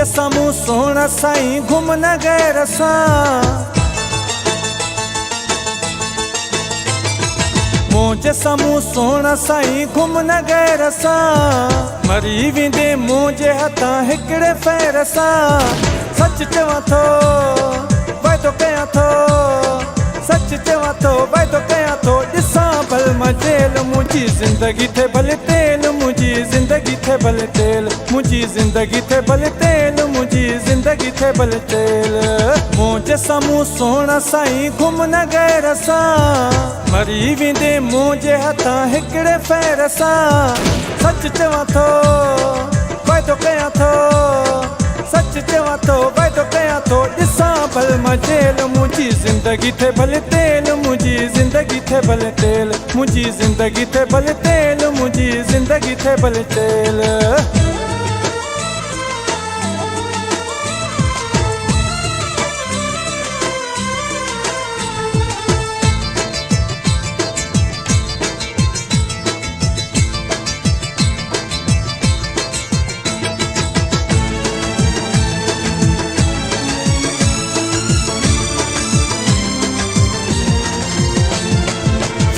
मुझे सामू सोना साईं घुम न गए रसा मुझे सामू सोना साईं घुम न गए रसा मरी विंदे मुझे हथा हिकड़े फेरसा सच चवां थो वाइदो कयां थो सच चवां थो वाइदो कयां थो ॾिसां भल मां जेल मुंहिंजी ज़िंदगी थे भले तेल मुंहिंजी ज़िंदगी थे भले तेल मुंहिंजी ज़िंदगी थे भले तेल मुंहिंजी ज़िंदगी थे भले तेल मुंहिंजे साम्हूं सोना साईं घुम न गए रसा मरी वेंदे मुंहिंजे हथां हिकिड़े फेर सां सच चवां थो वाइदो कयां थो सच चवां थो वाइदो कयां थो ॾिसां भल मां जेल मुंहिंजी ज़िंदगी थे भले तेल मुंहिंजी ज़िंदगी थे भले तेल मुंहिंजी ज़िंदगी थे भले तेल मुंहिंजी ज़िंदगी थे भले तेल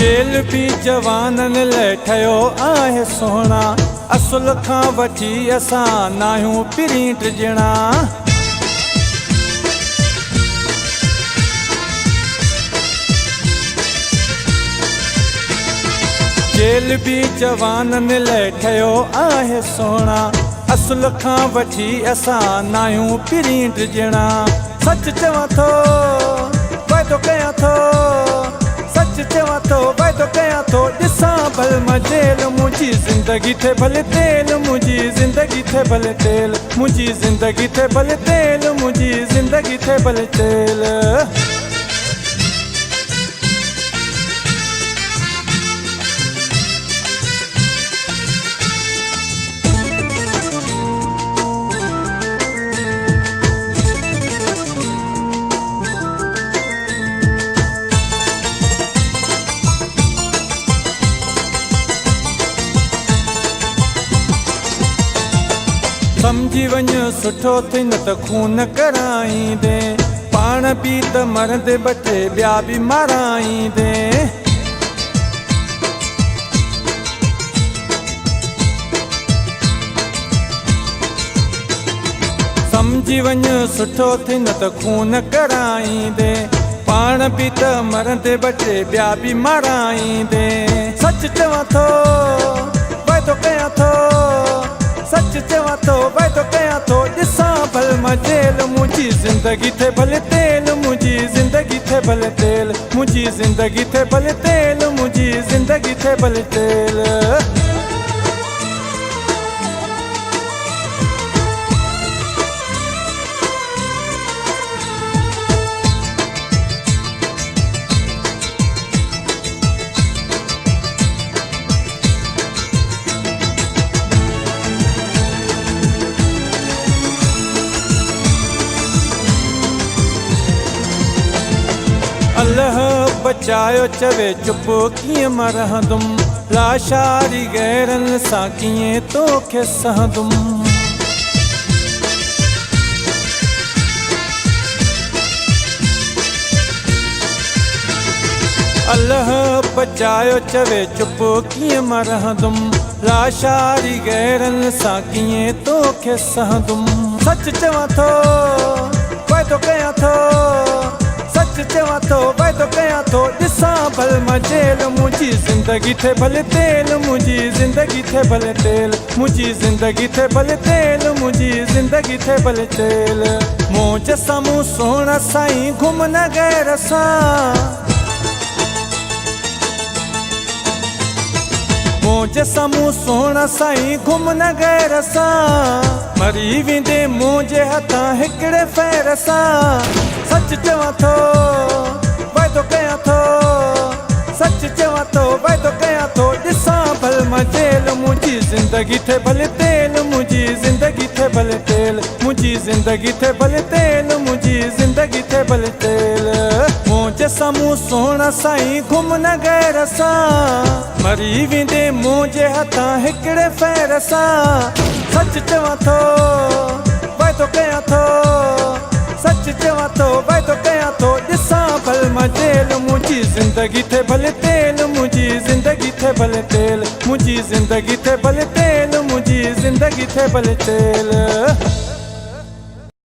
जेल भी जवानन लाइ ठहियो आहे सोना असुल खां वठी असां नाहियूं प्रिंट ॼणा जेल भी जवानन लाइ ठहियो आहे सोना असुल खां वठी असां नाहियूं प्रिंट ॼणा सच चवां थो वाइदो कयां थो सच चवां थो वाइदो कयां थो ॾिसां भल मां जेल मुंहिंजी ज़िंदगी थे भले तेल मुंहिंजी ज़िंदगी थे भले तेल मुंहिंजी ज़िंदगी थे भले तेल मुंहिंजी ज़िंदगी थे भले तेल समझी वञ सुठो थी न त खून कराईंदे पाण बि त मरंदे ॿ टे ॿिया बि माराईंदे समझी वञ सुठो थी न त खून कराईंदे पाण बि त मरंदे ॿ टे ॿिया बि माराईंदे सच चवां थो वाइदो कयां थो सच चवां थो वाइदो कयां थो ॾिसां भल मां जेल मुंहिंजी ज़िंदगी थे भले तेल मुंहिंजी ज़िंदगी थे भले तेल मुंहिंजी ज़िंदगी थे भले तेल मुंहिंजी ज़िंदगी थे भले तेल अल्लाह बचायो चवे चुप कीअं मां रहंदुमि लाशारी गैरनि सां कीअं तोखे सहंदुमि अल्लाह बचायो चवे चुप कीअं मां रहंदुमि लाशारी गैरनि सां कीअं तोखे सहंदुमि सच चवां थो वाइदो कयां थो सच चवां थो वाइदो कयां थो ॾिसां भल मां जेल मुंहिंजी ज़िंदगी थे भले तेल मुंहिंजी ज़िंदगी थे भले तेल मुंहिंजी ज़िंदगी थे भले तेल मुंहिंजी ज़िंदगी थे भले तेल मुंहिंजे साम्हूं सोना साईं घुम न गए रसा मुंहिंजे साम्हूं सोना साईं घुम न गए रसा मरी वेंदे मुंहिंजे हथां हिकिड़े फेर सां सच चवां थो वाइदो कयां थो सच चवां थो वाइदो कयां थो ॾिसां भल मां जेल मुंहिंजी ज़िंदगी थे भले तेल मुंहिंजी ज़िंदगी थे भले तेल मुंहिंजी ज़िंदगी थे भले तेल मुंहिंजी ज़िंदगी थे भले तेल मुंहिंजे साम्हूं सोना साईं घुम न गए रसा मरी वेंदे मुंहिंजे हथां हिकिड़े फेर सां सच चवां थो वाइदो कयां थो सच चवां थो वाइदो कयां थो ॾिसां भल मां जेल मुंहिंजी ज़िंदगी थे भले तेल मुंहिंजी ज़िंदगी थे भले तेल मुंहिंजी ज़िंदगी थे भले तेल मुंहिंजी ज़िंदगी थे भले तेल